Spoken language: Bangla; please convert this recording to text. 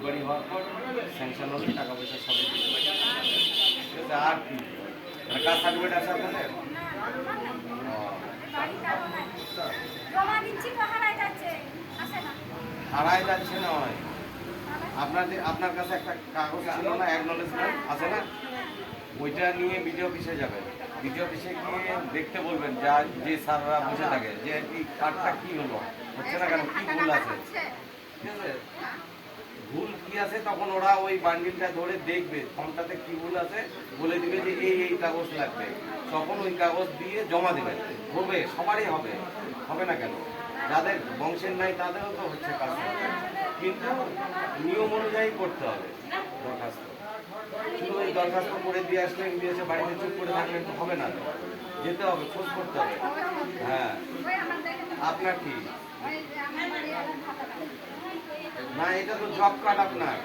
বাড়ি হওয়ার পর স্যাংশন হলে টাকা পয়সা সবই দিবে। ঠিক আছে, আর কি মানে কাজ সার্টিফিকেট আছে আপনাদের? হারায় যাচ্ছে নয়, আপনার কাছে একটা কাগজ ছিল না, অ্যাকনলেজমেন্ট আছে না, ওইটা নিয়ে বিডিও অফিসে যাবেন। বিডিও অফিসে গিয়ে দেখতে বলবেন যা যে স্যাররা বসে থাকে যে এই কার্ডটা কী হলো, হচ্ছে না কেন, কী ভুল আছে। ঠিক আছে, ভুল কী আছে তখন ওরা ওই বান্ডিলটা ধরে দেখবে ফর্মটাতে কী ভুল আছে, বলে দিবে যে এই কাগজ লাগবে, তখন ওই কাগজ দিয়ে জমা দেবেন। হবে, সবারই হবে, হবে না কেন, যাদের বংশের নাই তাদেরও তো হচ্ছে কাজ, কিন্তু নিয়ম অনুযায়ী করতে হবে দরখাস্ত। শুধু ওই দরখাস্ত করে দিয়ে আসলে এসে বাড়িতে চুপ করে থাকলে তো হবে না, যেতে হবে, খোঁজ করতে হবে। হ্যাঁ, আপনার কি না, এটা তো জব কার্ড আপনার।